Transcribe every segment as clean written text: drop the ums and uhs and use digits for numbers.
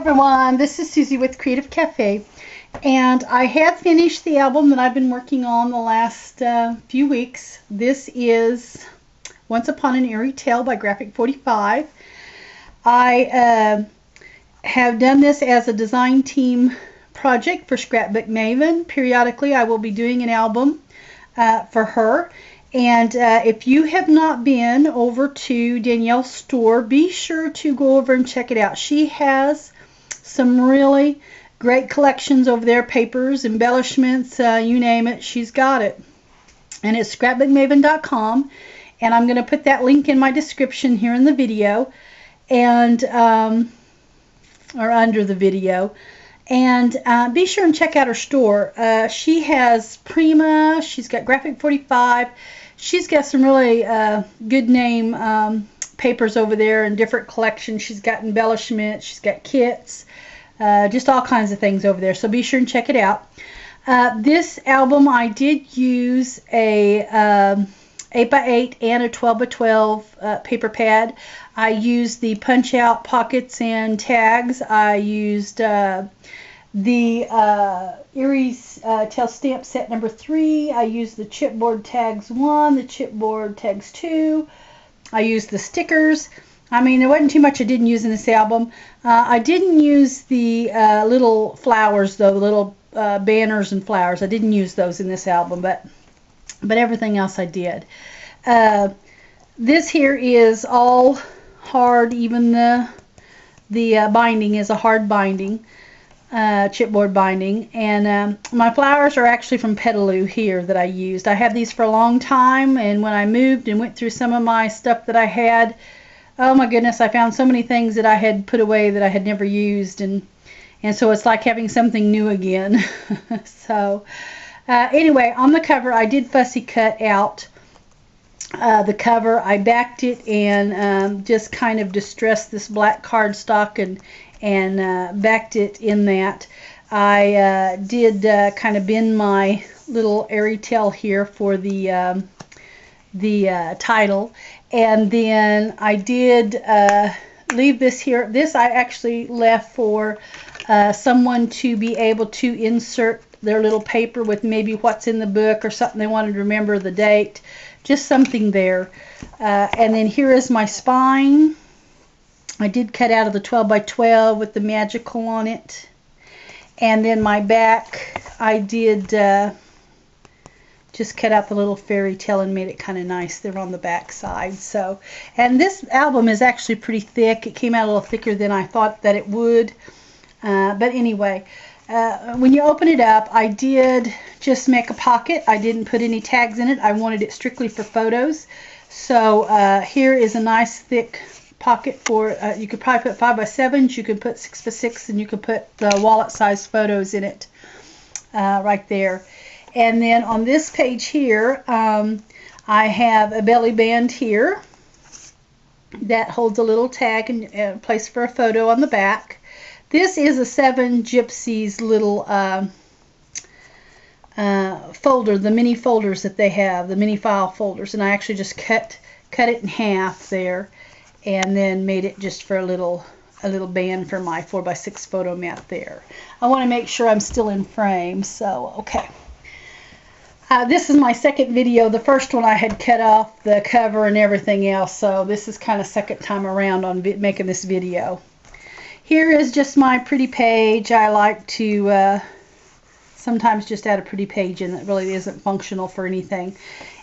everyone, this is Susie with Creative Cafe, and I have finished the album that I've been working on the last few weeks. This is Once Upon an Eerie Tale by Graphic 45. I have done this as a design team project for Scrapbook Maven. Periodically I will be doing an album for her. And if you have not been over to Danielle's store, be sure to go over and check it out. She has some really great collections over there, papers, embellishments, you name it, she's got it. And it's scrapbookmaven.com, and I'm going to put that link in my description here in the video, and or under the video. And be sure and check out her store. She has Prima, she's got Graphic 45, she's got some really good name papers over there in different collections. She's got embellishments, she's got kits, just all kinds of things over there. So be sure and check it out. This album I did use a 8x8 and a 12x12 paper pad. I used the punch out pockets and tags. I used the Eerie Tail Stamp Set number 3. I used the chipboard tags 1, the chipboard tags 2. I used the stickers. I mean, there wasn't too much I didn't use in this album. I didn't use the little flowers, though, the little banners and flowers. I didn't use those in this album, but everything else I did. This here is all hard. Even the binding is a hard binding, chipboard binding. And my flowers are actually from Petaloo here that I used. I had these for a long time, and when I moved and went through some of my stuff that I had, oh my goodness, I found so many things that I had put away that I had never used, and so it's like having something new again. So anyway, on the cover I did fussy cut out the cover. I backed it and just kind of distressed this black cardstock and backed it in that. I did kind of bend my little airy tail here for the title, and then I did leave this here. This I actually left for someone to be able to insert their little paper with maybe what's in the book or something they wanted to remember the date, just something there. And then here is my spine. I did cut out of the 12x12 with the magical on it. And then my back, I did just cut out the little fairy tale and made it kind of nice there on the back side. So, and this album is actually pretty thick. It came out a little thicker than I thought that it would. But anyway, when you open it up, I did just make a pocket. I didn't put any tags in it. I wanted it strictly for photos. So here is a nice thick pocket for, you could probably put 5x7s, you could put 6x6, and you could put the wallet size photos in it right there. And then on this page here, I have a belly band here that holds a little tag and a place for a photo on the back. This is a 7 Gypsies little folder, the mini folders that they have, the mini file folders, and I actually just cut it in half there, and then made it just for a little band for my 4x6 photo mat there. I want to make sure I'm still in frame, so okay. This is my second video. The first one I had cut off the cover and everything else, so this is kind of second time around on making this video. Here is just my pretty page. I like to sometimes just add a pretty page in that really isn't functional for anything.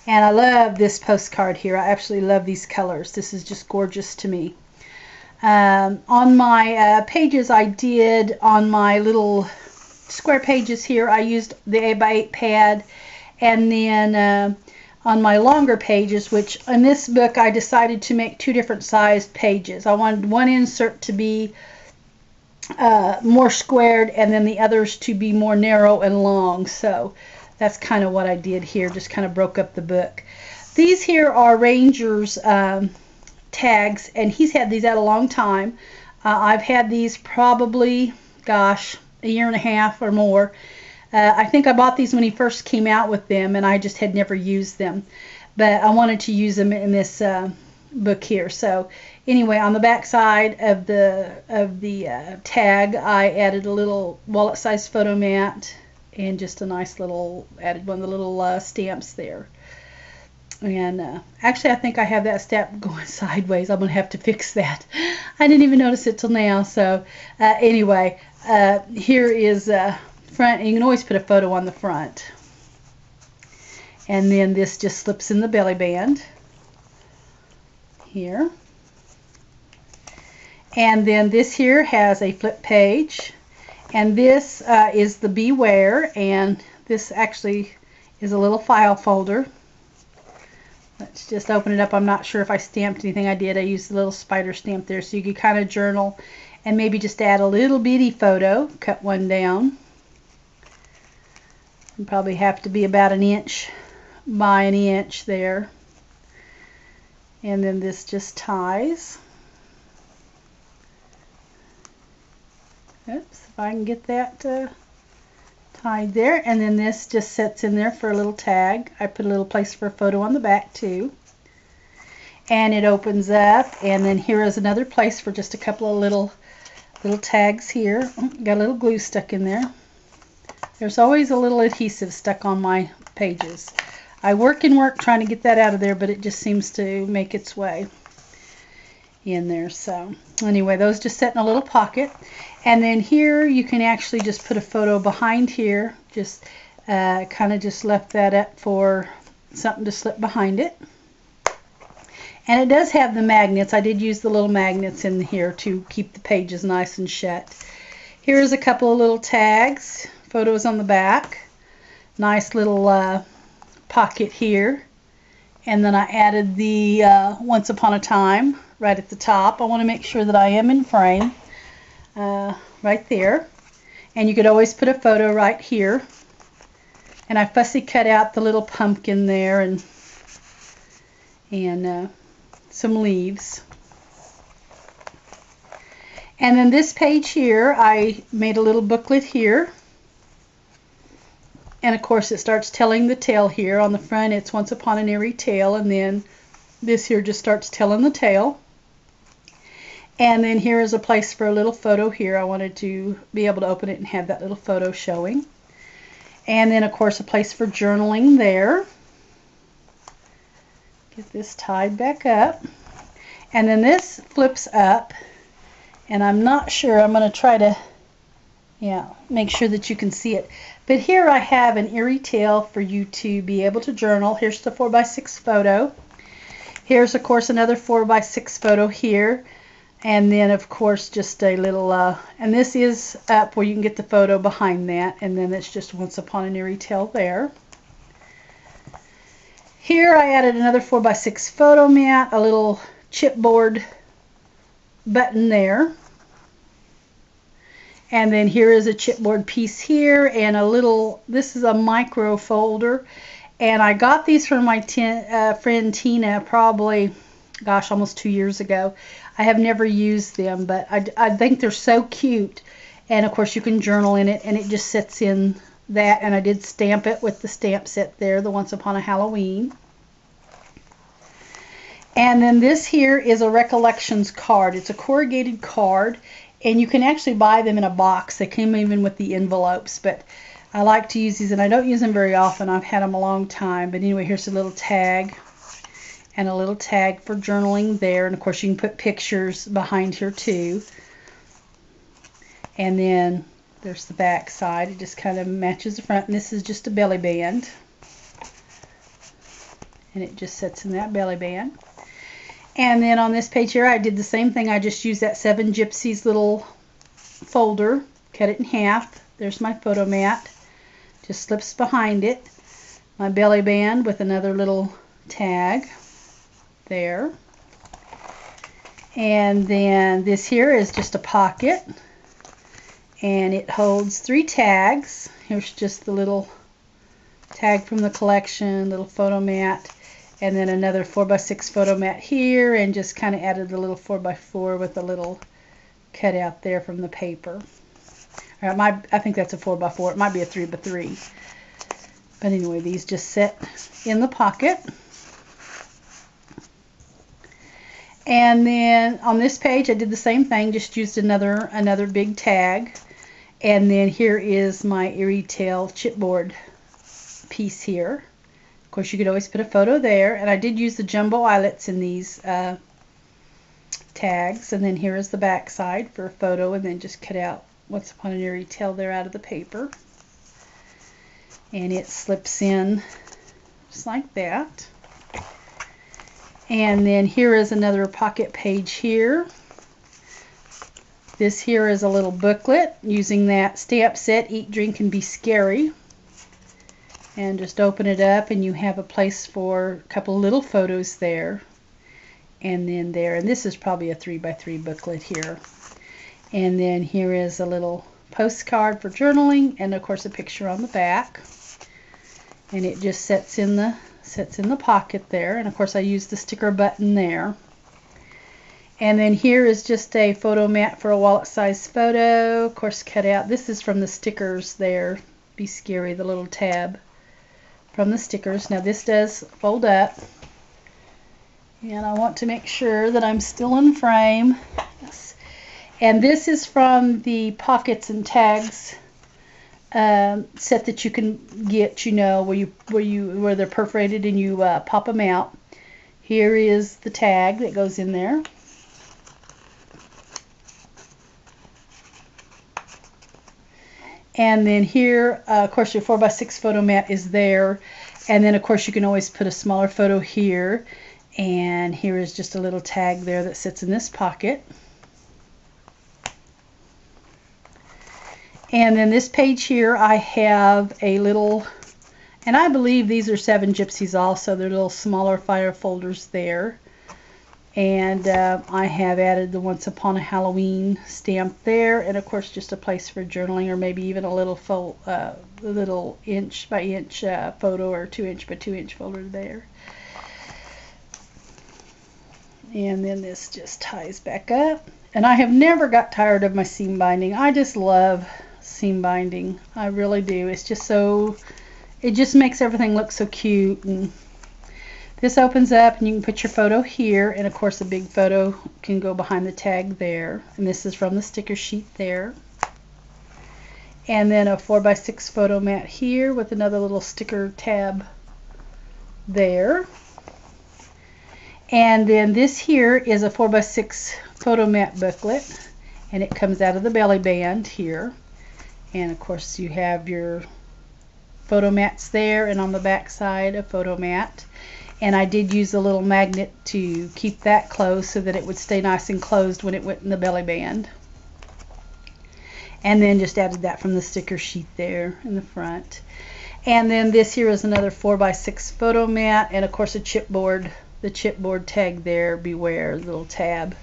And I love this postcard here. I absolutely love these colors. This is just gorgeous to me. On my pages I did, on my little square pages here, I used the 8x8 pad. And then on my longer pages, which in this book I decided to make 2 different sized pages. I wanted one insert to be more squared, and then the others to be more narrow and long. So that's kind of what I did here, just kind of broke up the book. These here are Ranger's tags, and he's had these out a long time. I've had these probably, gosh, a year and a half or more. I think I bought these when he first came out with them, and I just had never used them. But I wanted to use them in this book here. So Anyway, on the back side of the tag, I added a little wallet-sized photo mat and just a nice little, added one of the little stamps there. And actually, I think I have that stamp going sideways. I'm going to have to fix that. I didn't even notice it till now. So anyway, here is front. You can always put a photo on the front. And then this just slips in the belly band here. And then this here has a flip page. And this is the Beware. And this actually is a little file folder. Let's just open it up. I'm not sure if I stamped anything. I did. I used a little spider stamp there, so you could kind of journal and maybe just add a little bitty photo. Cut one down. You probably have to be about 1 inch by 1 inch there. And then this just ties. Oops, if I can get that tied there. And then this just sits in there for a little tag. I put a little place for a photo on the back too. And it opens up, and then here is another place for just a couple of little tags here. Got a little glue stuck in there. There's always a little adhesive stuck on my pages. I work and work trying to get that out of there, but it just seems to make its way in there. So anyway, those just sit in a little pocket. And then here you can actually just put a photo behind here. Just kind of just left that up for something to slip behind it. And it does have the magnets. I did use the little magnets in here to keep the pages nice and shut. Here's a couple of little tags, photos on the back. Nice little pocket here. And then I added the Once Upon a Time right at the top. I want to make sure that I am in frame right there. And you could always put a photo right here. And I fussy cut out the little pumpkin there and some leaves. And then this page here, I made a little booklet here. And of course it starts telling the tale here. On the front it's Once Upon an Eerie Tale, and then this here just starts telling the tale. And then here is a place for a little photo here. I wanted to be able to open it and have that little photo showing. And then of course a place for journaling there. Get this tied back up. And then this flips up, and I'm not sure, I'm going to try to make sure that you can see it. But here I have an eerie tale for you to be able to journal. Here's the 4x6 photo. Here's of course another 4x6 photo here. And then of course just a little, and this is up where you can get the photo behind that. And then it's just Once Upon an Eerie Tale there. Here I added another 4x6 photo mat, a little chipboard button there. And then here is a chipboard piece here, and a little, this is a micro folder. And I got these from my friend Tina probably, gosh, almost 2 years ago. I have never used them, but I think they're so cute. And of course you can journal in it, and it just sits in that. And I did stamp it with the stamp set there, the Once Upon a Halloween. And then this here is a recollections card. It's a corrugated card, and you can actually buy them in a box. They came even with the envelopes, but I like to use these, and I don't use them very often. I've had them a long time. But anyway, here's a little tag and a little tag for journaling there. And of course you can put pictures behind here too. And then there's the back side. It just kind of matches the front, and this is just a belly band. And it just sits in that belly band. And then on this page here I did the same thing. I just used that 7 Gypsies little folder, cut it in half. There's my photo mat. Just slips behind it. My belly band with another little tag there. And then this here is just a pocket, and it holds 3 tags. Here's just the little tag from the collection, little photo mat, and then another 4x6 photo mat here, and just kind of added a little 4x4 with a little cutout there from the paper. I think that's a 4x4. It might be a 3x3. But anyway, these just sit in the pocket. And then on this page I did the same thing, just used another big tag. And then here is my Eerie tail chipboard piece here. Of course, you could always put a photo there, and I did use the jumbo eyelets in these tags. And then here is the back side for a photo, and then just cut out Once Upon an Eerie tail there out of the paper, and it slips in just like that. And then here is another pocket page here. This here is a little booklet using that stamp set, Eat, Drink, and Be Scary. And just open it up and you have a place for a couple little photos there. And then there, and this is probably a 3x3 booklet here. And then here is a little postcard for journaling, and of course a picture on the back. And it just sets in the pocket there. And of course I use the sticker button there. And then here is just a photo mat for a wallet size photo, of course cut out. This is from the stickers there, Be Scary, the little tab from the stickers. Now this does fold up, and I want to make sure that I'm still in frame. Yes. And this is from the pockets and tags set that you can get, you know, where they're perforated and you pop them out. Here is the tag that goes in there. And then here, of course, your 4x6 photo mat is there. And then, of course, you can always put a smaller photo here. And here is just a little tag there that sits in this pocket. And then this page here, I have a little, and I believe these are 7 Gypsies also. They're little smaller fire folders there. And I have added the Once Upon a Halloween stamp there, and of course just a place for journaling, or maybe even a little inch by inch photo, or 2 inch by 2 inch folder there. And then this just ties back up. And I have never got tired of my seam binding. I just love seam binding. I really do. It's just so, it just makes everything look so cute. And this opens up and you can put your photo here, and of course a big photo can go behind the tag there. And this is from the sticker sheet there. And then a 4x6 photo mat here with another little sticker tab there. And then this here is a 4x6 photo mat booklet, and it comes out of the belly band here. And of course you have your photo mats there, and on the back side a photo mat. And I did use a little magnet to keep that closed so that it would stay nice and closed when it went in the belly band. And then just added that from the sticker sheet there in the front. And then this here is another 4x6 photo mat, and of course a chipboard, the chipboard tag there, beware, little tab.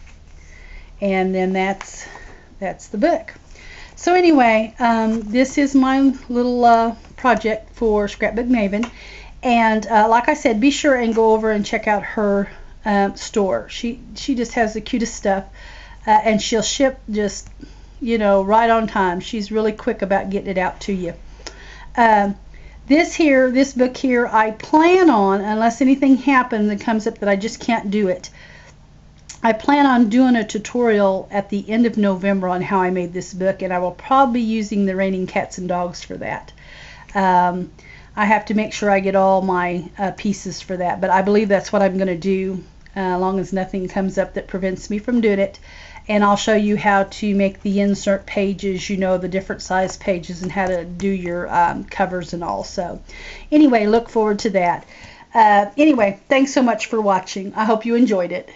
And then that's the book. So anyway, this is my little project for Scrapbook Maven. And like I said, be sure and go over and check out her store. She just has the cutest stuff, and she'll ship just, you know, right on time. She's really quick about getting it out to you. This book here, I plan on, unless anything happens that comes up that I just can't do it, I plan on doing a tutorial at the end of November on how I made this book, and I will probably be using the Raining Cats and Dogs for that. I have to make sure I get all my pieces for that, but I believe that's what I'm going to do, as long as nothing comes up that prevents me from doing it. And I'll show you how to make the insert pages, you know, the different size pages, and how to do your covers and all. So anyway, look forward to that. Anyway, thanks so much for watching. I hope you enjoyed it.